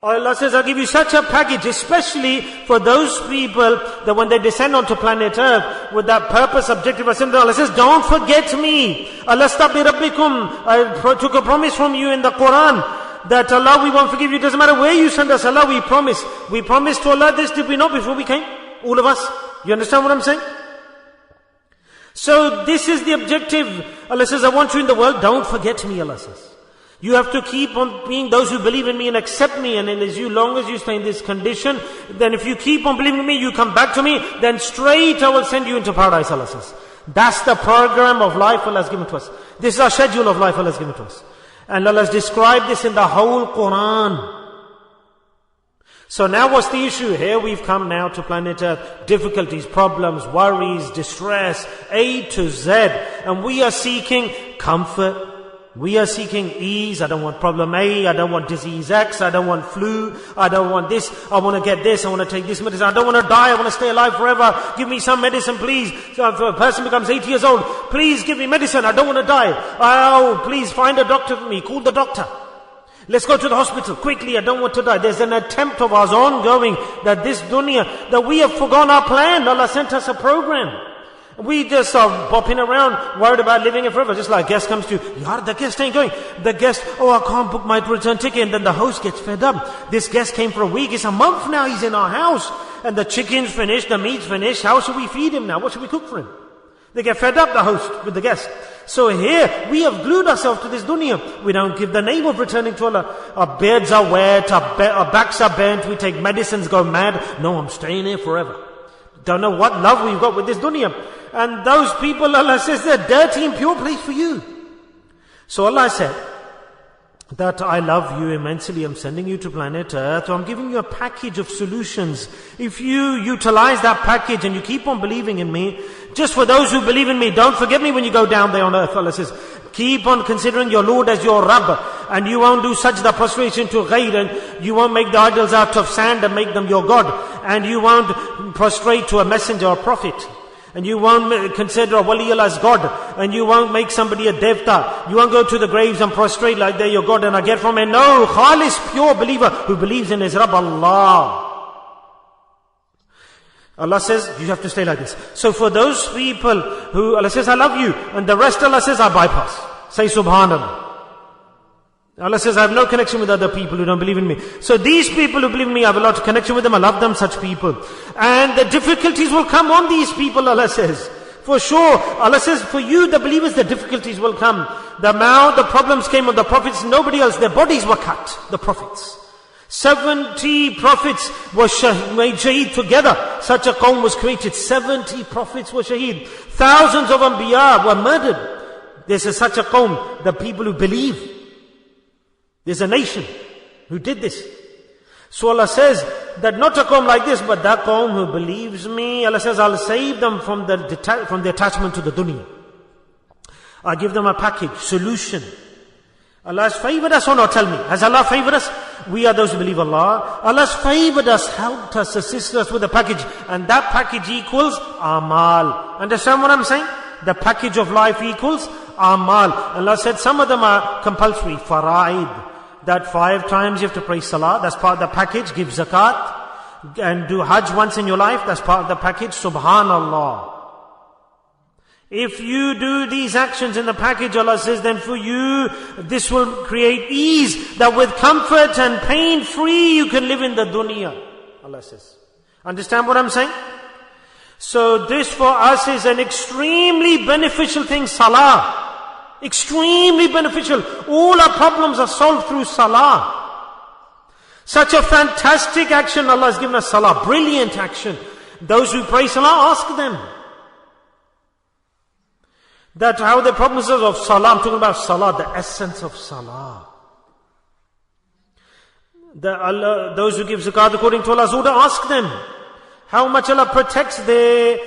Allah says, I'll give you such a package, especially for those people that when they descend onto planet Earth with that purpose, objective, Allah says, don't forget me. Alasta bi rabbikum. I took a promise from you in the Quran that Allah, we won't forgive you. It doesn't matter where you send us, Allah, we promise. We promised to Allah this, did we not, before we came? All of us. You understand what I'm saying? So this is the objective. Allah says, I want you in the world, don't forget me, Allah says. You have to keep on being those who believe in me and accept me. And as long as you stay in this condition, then if you keep on believing in me, you come back to me, then straight I will send you into paradise, Allah says. That's the program of life Allah has given to us. This is our schedule of life Allah has given to us. And Allah has described this in the whole Quran. So now what's the issue? Here we've come now to planet Earth. Difficulties, problems, worries, distress, A to Z. And we are seeking comfort. We are seeking ease. I don't want problem A. I don't want disease X. I don't want flu. I don't want this. I want to get this. I want to take this medicine. I don't want to die. I want to stay alive forever. Give me some medicine, please. So if a person becomes 80 years old, please give me medicine. I don't want to die. Oh, please find a doctor for me. Call the doctor. Let's go to the hospital quickly. I don't want to die. There's an attempt of ours ongoing that this dunya, that we have forgone our plan. Allah sent us a program. We just are bopping around, worried about living it forever. Just like a guest comes to you, Yaar, the guest ain't going. The guest, oh, I can't book my return ticket. And then the host gets fed up. This guest came for a week. It's a month now he's in our house. And the chicken's finished, the meat's finished. How should we feed him now? What should we cook for him? They get fed up, the host, with the guest. So here, we have glued ourselves to this dunya. We don't give the name of returning to Allah. Our beards are wet, our backs are bent, we take medicines, go mad. No, I'm staying here forever. Don't know what love we've got with this dunya. And those people, Allah says, they're dirty, impure place for you. So Allah said that I love you immensely. I'm sending you to planet Earth. So I'm giving you a package of solutions. If you utilize that package and you keep on believing in me, just for those who believe in me, don't forget me when you go down there on earth. Allah says, keep on considering your Lord as your Rabb. And you won't do sajda, prostration to ghayr. And you won't make the idols out of sand and make them your God. And you won't prostrate to a messenger or prophet. And you won't consider a wali Allah as God. And you won't make somebody a devta. You won't go to the graves and prostrate like they're your God and I get from it. No, khalis, pure believer who believes in his Rabb Allah. Allah says, you have to stay like this. So for those people who, Allah says, I love you. And the rest Allah says, I bypass. Say subhanallah. Allah says, I have no connection with other people who don't believe in me. So these people who believe in me, I have a lot of connection with them. I love them, such people. And the difficulties will come on these people, Allah says. For sure. Allah says, for you, the believers, the difficulties will come. The problems came on the prophets, nobody else. Their bodies were cut, the prophets. 70 prophets were made shaheed together. Such a qawm was created. 70 prophets were shaheed. Thousands of anbiya were murdered. This is such a qawm, the people who believe. There's a nation who did this. So Allah says that not a qawm like this, but that qawm who believes me, Allah says, I'll save them from the attachment to the dunya. I'll give them a package, solution. Allah has favored us or not? Tell me. Has Allah favored us? We are those who believe Allah. Allah has favored us, helped us, assisted us with a package. And that package equals amal. Understand what I'm saying? The package of life equals amal. Allah said some of them are compulsory. Fara'id. That 5 times you have to pray salah. That's part of the package. Give zakat. And do hajj once in your life. That's part of the package. Subhanallah. If you do these actions in the package, Allah says, then for you, this will create ease, that with comfort and pain free, you can live in the dunya. Allah says. Understand what I'm saying? So this for us is an extremely beneficial thing, salah. Extremely beneficial. All our problems are solved through salah. Such a fantastic action Allah has given us, salah. Brilliant action. Those who pray salah, ask them. That how the promises of salah, I'm talking about salah, the essence of salah. Those who give zakat according to Allah's order, ask them how much Allah protects their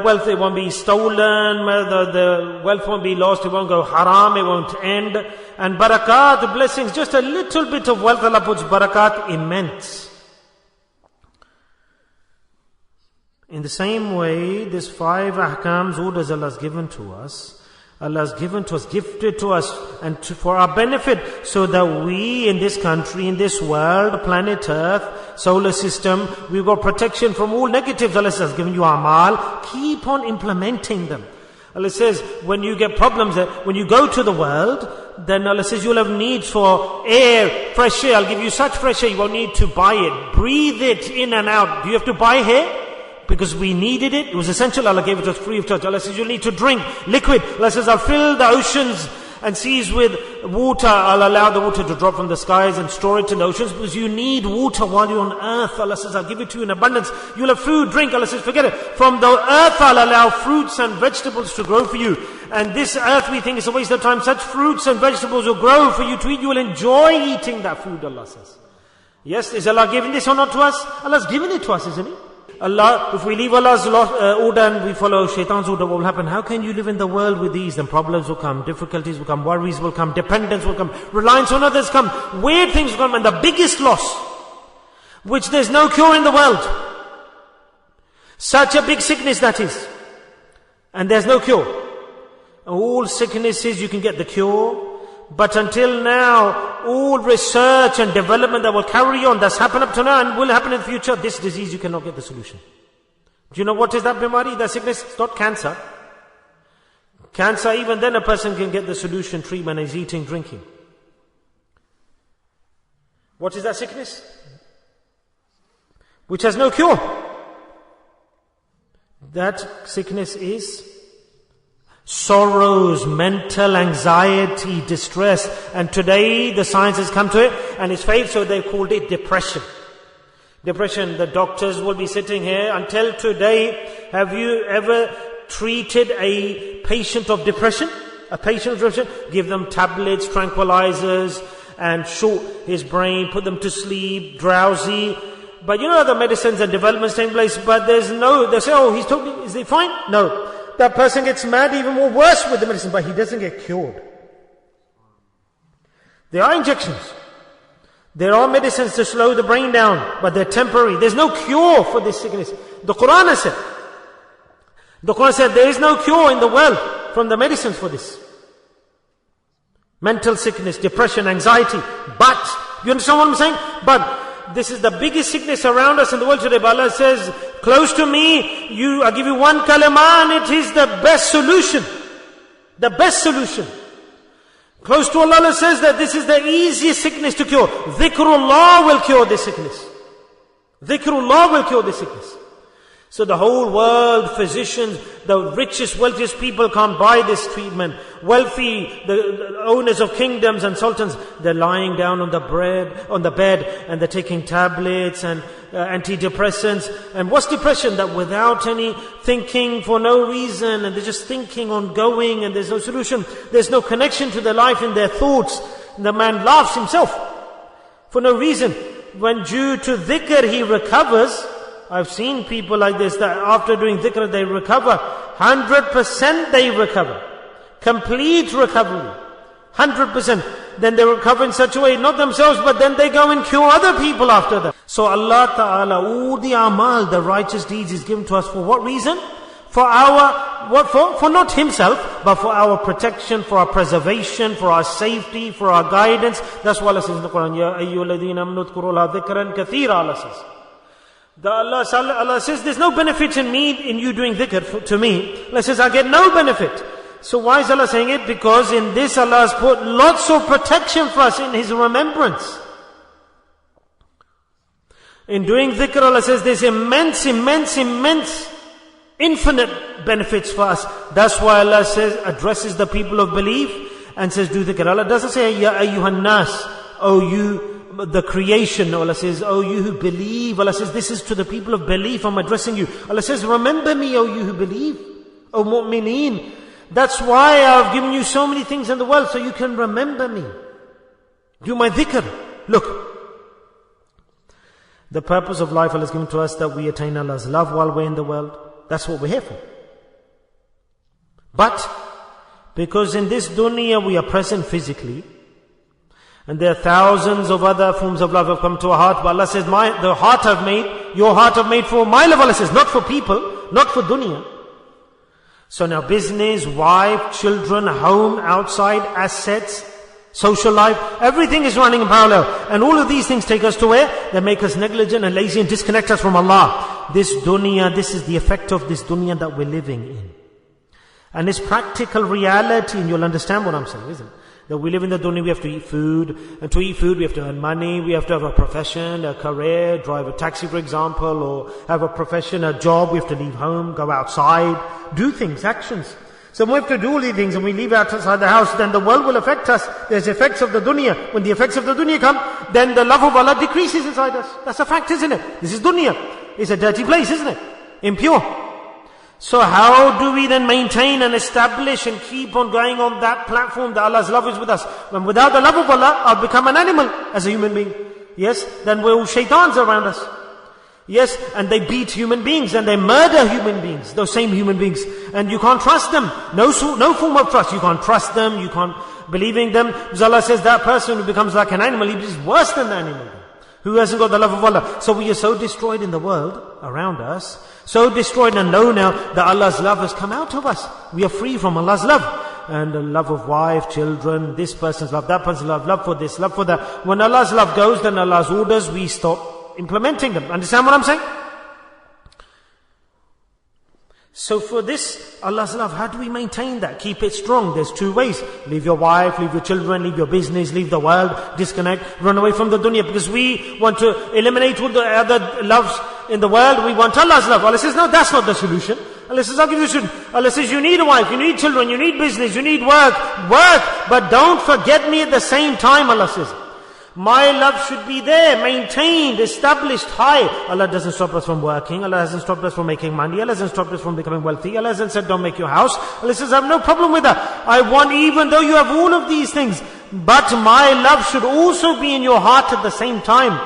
wealth. It won't be stolen, the wealth won't be lost, it won't go haram, it won't end. And barakat, blessings, just a little bit of wealth, Allah puts barakat immense. In the same way, this 5 ahkams, orders Allah has given to us, Allah has given to us, gifted to us, and for our benefit, so that we in this country, in this world, planet Earth, solar system, we've got protection from all negatives. Allah has given you amal. Keep on implementing them. Allah says, when you get problems, when you go to the world, then Allah says you'll have needs for air, fresh air. I'll give you such fresh air, you won't need to buy it. Breathe it in and out. Do you have to buy air? Because we needed it. It was essential. Allah gave it to us free of charge. Allah says you'll need to drink liquid. Allah says I'll fill the oceans and seas with water. I'll allow the water to drop from the skies and store it in the oceans, because you need water while you're on earth. Allah says I'll give it to you in abundance. You'll have food, drink. Allah says forget it. From the earth I'll allow fruits and vegetables to grow for you. And this earth we think is a waste of time. Such fruits and vegetables will grow for you to eat. You will enjoy eating that food, Allah says. Yes, is Allah giving this or not to us? Allah's giving it to us, isn't He? Allah, if we leave Allah's order and we follow Shaitan's order, what will happen? How can you live in the world with these? Then problems will come, difficulties will come, worries will come, dependence will come, reliance on others come, weird things will come, and the biggest loss, which there's no cure in the world. Such a big sickness that is. And there's no cure. All sicknesses you can get the cure. But until now, all research and development that will carry on, that's happened up to now and will happen in the future, this disease you cannot get the solution. Do you know what is that bimari, that sickness? It's not cancer. Cancer, even then a person can get the solution, treatment, is eating, drinking. What is that sickness? Which has no cure. That sickness is sorrows, mental anxiety, distress. And today the science has come to it and it's failed, so they called it depression. Depression, the doctors will be sitting here. Until today, have you ever treated a patient of depression? A patient of depression? Give them tablets, tranquilizers, and short his brain, put them to sleep, drowsy. But you know the medicines and developments taking place, but there's no, they say, oh, he's totally, is he fine? No. That person gets mad, even more worse with the medicine, but he doesn't get cured. There are injections. There are medicines to slow the brain down, but they're temporary. There's no cure for this sickness. The Quran has said. The Quran said there is no cure in the world from the medicines for this. Mental sickness, depression, anxiety. But, you understand what I'm saying? But this is the biggest sickness around us in the world today. But Allah says, close to me, I give you one kalima and it is the best solution. The best solution. Close to Allah, Allah says that this is the easiest sickness to cure. Dhikrullah will cure this sickness. Dhikrullah will cure this sickness. So the whole world, physicians, the richest, wealthiest people can't buy this treatment. Wealthy, the owners of kingdoms and sultans, they're lying down on the bed, and they're taking tablets and antidepressants. And what's depression? That without any thinking for no reason, and they're just thinking ongoing, and there's no solution. There's no connection to their life in their thoughts. And the man laughs himself for no reason. When due to dhikr he recovers, I've seen people like this, that after doing dhikr they recover. 100% they recover. Complete recovery. 100%. Then they recover in such a way, not themselves, but then they go and cure other people after that. So Allah Ta'ala, all the amal, the righteous deeds is given to us for what reason? For not Himself, but for our protection, for our preservation, for our safety, for our guidance. That's what Allah says in the Quran. Ya ayyuhalladhina amanu dhkurullaha dhikran kathira, Allah says. Allah says, there's no benefit in you doing dhikr to me. Allah says, I get no benefit. So why is Allah saying it? Because in this Allah has put lots of protection for us in His remembrance. In doing dhikr, Allah says, there's immense, infinite benefits for us. That's why Allah says, addresses the people of belief and says, do dhikr. Allah doesn't say, Ya ayyuhan nas, oh you, the creation. Allah says, oh you who believe. Allah says, this is to the people of belief, I'm addressing you. Allah says, remember me, oh you who believe, oh mu'mineen. That's why I've given you so many things in the world, so you can remember me. Do my dhikr. Look, the purpose of life Allah has given to us, that we attain Allah's love while we're in the world. That's what we're here for. But because in this dunya we are present physically, and there are thousands of other forms of love have come to our heart. But Allah says, the heart I've made, your heart I've made for my love. Allah says, not for people, not for dunya. So now business, wife, children, home, outside, assets, social life, everything is running in parallel. And all of these things take us to where? They make us negligent and lazy and disconnect us from Allah. This dunya, this is the effect of this dunya that we're living in. And it's practical reality, and you'll understand what I'm saying, isn't it? That we live in the dunya, we have to eat food, and to eat food we have to earn money, we have to have a profession, a career, drive a taxi for example, or have a profession, a job, we have to leave home, go outside, do things, actions. So we have to do all these things and we leave outside the house, then the world will affect us. There's effects of the dunya. When the effects of the dunya come, then the love of Allah decreases inside us. That's a fact, isn't it? This is dunya. It's a dirty place, isn't it? Impure. So how do we then maintain and establish and keep on going on that platform that Allah's love is with us? When without the love of Allah, I'll become an animal as a human being. Yes, then we're all shaitans around us. Yes, and they beat human beings and they murder human beings, those same human beings. And you can't trust them. No form of trust. You can't trust them, you can't believe in them. Because Allah says that person who becomes like an animal, he is worse than the animal. Who hasn't got the love of Allah? So we are so destroyed in the world around us, so destroyed, and know now that Allah's love has come out of us. We are free from Allah's love. And the love of wife, children, this person's love, that person's love for this, love for that. When Allah's love goes, then Allah's orders, we stop implementing them. Understand what I'm saying? So for this, Allah's love, how do we maintain that? Keep it strong. There's two ways. Leave your wife, leave your children, leave your business, leave the world, disconnect, run away from the dunya. Because we want to eliminate all the other loves in the world. We want Allah's love. Allah says, no, that's not the solution. Allah says, I'll give you the solution. Allah says, you need a wife, you need children, you need business, you need work, but don't forget me at the same time, Allah says. My love should be there, maintained, established high. Allah doesn't stop us from working. Allah hasn't stopped us from making money. Allah hasn't stopped us from becoming wealthy. Allah hasn't said, don't make your house. Allah says, I have no problem with that. I want, even though you have all of these things, but my love should also be in your heart at the same time.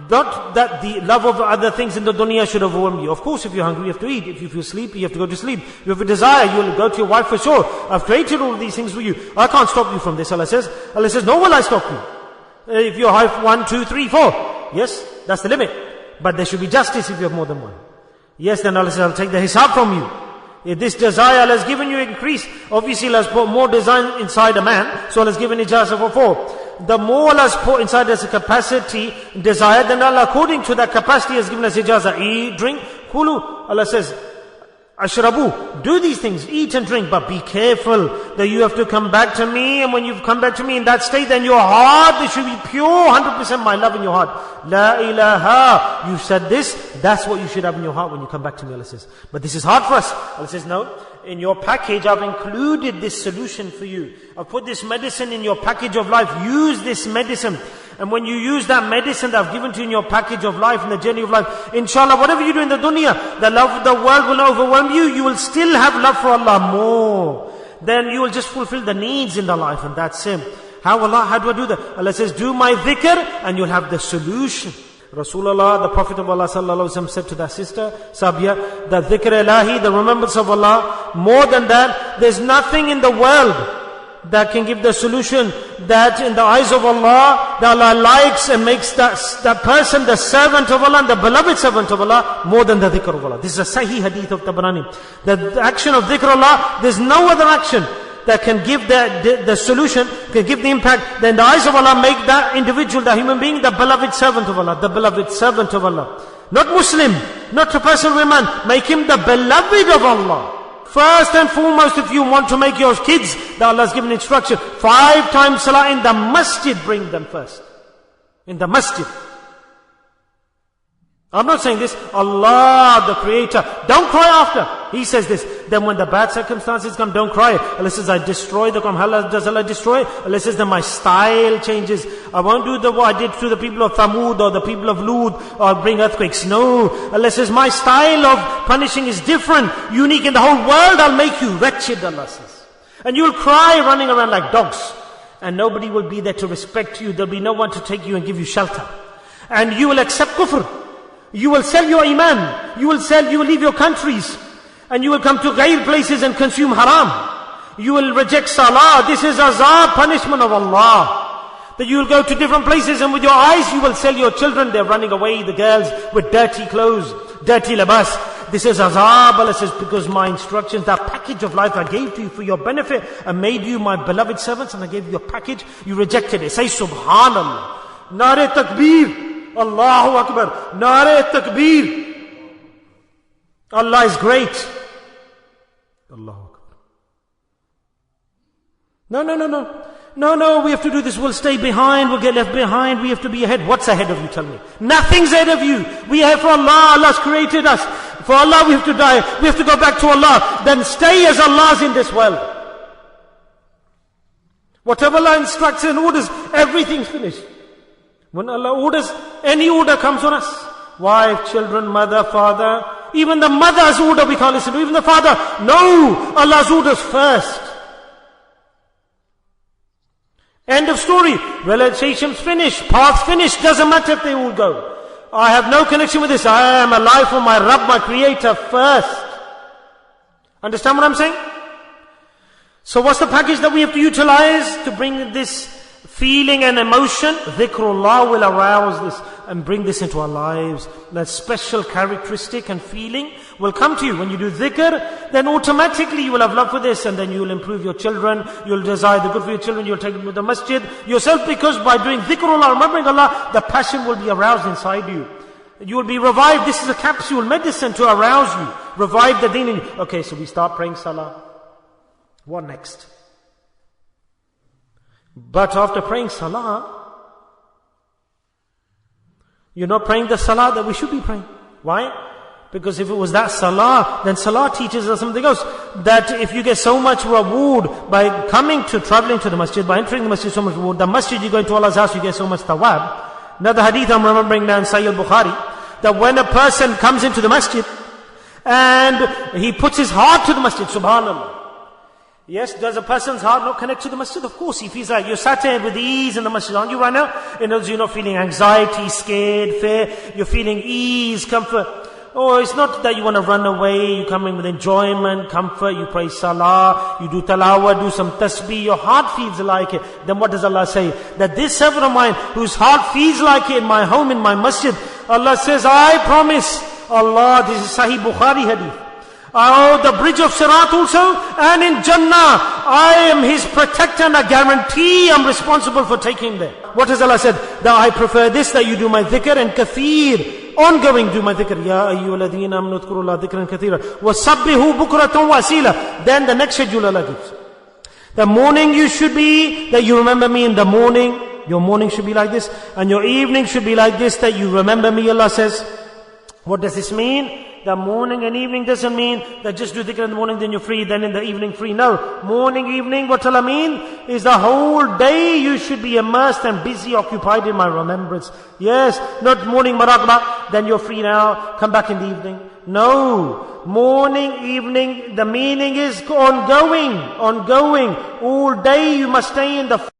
Not that the love of other things in the dunya should overwhelm you. Of course, if you're hungry, you have to eat. If you feel sleepy, you have to go to sleep. You have a desire, you will go to your wife for sure. I've created all of these things for you. I can't stop you from this, Allah says. Allah says, nor will I stop you. If you have 1, 2, 3, 4. Yes, that's the limit. But there should be justice if you have more than one. Yes, then Allah says, I'll take the hisab from you. If this desire Allah has given you increase, obviously Allah has put more desire inside a man, so Allah has given ijazah for 4. The more Allah has put inside us a capacity, desire, then Allah according to that capacity has given us ijazah. Eat, drink, kulu. Allah says, Ashrabu, do these things, eat and drink, but be careful that you have to come back to me, and when you've come back to me in that state, then your heart, there should be pure, 100% my love in your heart. La ilaha, you said this, that's what you should have in your heart when you come back to me, Allah says. But this is hard for us. Allah says, no, in your package, I've included this solution for you. I've put this medicine in your package of life. Use this medicine. And when you use that medicine that I've given to you in your package of life, in the journey of life, inshallah, whatever you do in the dunya, the love of the world will not overwhelm you. You will still have love for Allah more. Then you will just fulfill the needs in the life, and that's it. How do I do that? Allah says, do my dhikr, and you'll have the solution. Rasulullah, the Prophet of Allah sallallahu alaihi wasallam, said to that sister, Sabia, the dhikr ilahi, the remembrance of Allah, more than that, there's nothing in the world that can give the solution that in the eyes of Allah, that Allah likes and makes that person the servant of Allah and the beloved servant of Allah more than the dhikr of Allah. This is a sahih hadith of Tabarani. The action of dhikr of Allah, there's no other action that can give the solution, can give the impact, that in the eyes of Allah make that individual, that human being, the beloved servant of Allah, the beloved servant of Allah. Not Muslim, not a person with man, make him the beloved of Allah. First and foremost, if you want to make your kids, that Allah has given instruction, 5 times salah in the masjid, bring them first. In the masjid. I'm not saying this, Allah the Creator, don't cry after. He says this. Then when the bad circumstances come, don't cry. Allah says, I destroy the calm. Does Allah destroy? Allah says, then my style changes. I won't do what I did to the people of Thamud or the people of Lut or bring earthquakes. No. Allah says, my style of punishing is different, unique in the whole world. I'll make you wretched, Allah says. And you'll cry running around like dogs. And nobody will be there to respect you. There'll be no one to take you and give you shelter. And you will accept kufr. You will sell your iman. You will leave your countries. And you will come to ghair places and consume haram. You will reject salah. This is azab, punishment of Allah. That you will go to different places and with your eyes you will sell your children. They're running away, the girls with dirty clothes, dirty labas. This is azab, Allah says, because my instructions, that package of life I gave to you for your benefit, I made you my beloved servants and I gave you a package, you rejected it. Say Subhanallah. Nare Takbir. Allahu Akbar. Nare Takbir. Allah is great. Allahu Akbar. No, we have to do this. We'll stay behind. We'll get left behind. We have to be ahead. What's ahead of you? Tell me. Nothing's ahead of you. We are here for Allah. Allah's created us. For Allah we have to die. We have to go back to Allah. Then stay as Allah's in this world. Whatever Allah instructs and orders, everything's finished. When Allah orders, any order comes on us. Wife, children, mother, father. Even the mother's order we can't listen to. Even the father. No! Allah's orders first. End of story. Relationship's finished. Path's finished. Doesn't matter if they all go. I have no connection with this. I am alive for my Rabb, my Creator first. Understand what I'm saying? So what's the package that we have to utilize to bring this feeling and emotion? Dhikrullah will arouse this and bring this into our lives. That special characteristic and feeling will come to you. When you do dhikr, then automatically you will have love for this, and then you will improve your children, you'll desire the good for your children, you'll take them to the masjid yourself, because by doing dhikrullah, remembering Allah, the passion will be aroused inside you. You will be revived. This is a capsule medicine to arouse you, revive the deen in you. Okay, so we start praying salah. What next? But after praying salah, you're not praying the salah that we should be praying. Why? Because if it was that salah, then salah teaches us something else. That if you get so much reward by traveling to the masjid, by entering the masjid, so much reward. The masjid, you go into Allah's house, you get so much thawab. Another hadith I'm remembering now in Sahih al-Bukhari, that when a person comes into the masjid, and he puts his heart to the masjid, subhanallah. Yes, does a person's heart not connect to the masjid? Of course, he feels like you're sat here with ease in the masjid, aren't you right now? You're not feeling anxiety, scared, fear. You're feeling ease, comfort. Oh, it's not that you want to run away. You come in with enjoyment, comfort. You pray salah, you do tilawah, do some tasbih. Your heart feels like it. Then what does Allah say? That this servant of mine, whose heart feels like it in my home, in my masjid, Allah says, I promise, Allah, this is Sahih Bukhari hadith. Oh, the bridge of Sirat also, and in Jannah, I am His protector, and I guarantee I'm responsible for taking there. What has Allah said? That I prefer this, that you do my dhikr, and kathir, ongoing do my dhikr. Ya ayyuhalladhina amanu dhkurullaha dhikran kathira, wasabbihu bukratan wa asila. Then the next schedule Allah gives. The morning you should be, that you remember me in the morning. Your morning should be like this, and your evening should be like this, that you remember me, Allah says. What does this mean? The morning and evening doesn't mean that just do dhikr in the morning, then you're free, then in the evening free. No. Morning, evening, what Allah mean is the whole day you should be immersed and busy, occupied in my remembrance. Yes, not morning maraqbah, then you're free now, come back in the evening. No. Morning, evening, the meaning is ongoing. All day you must stay in the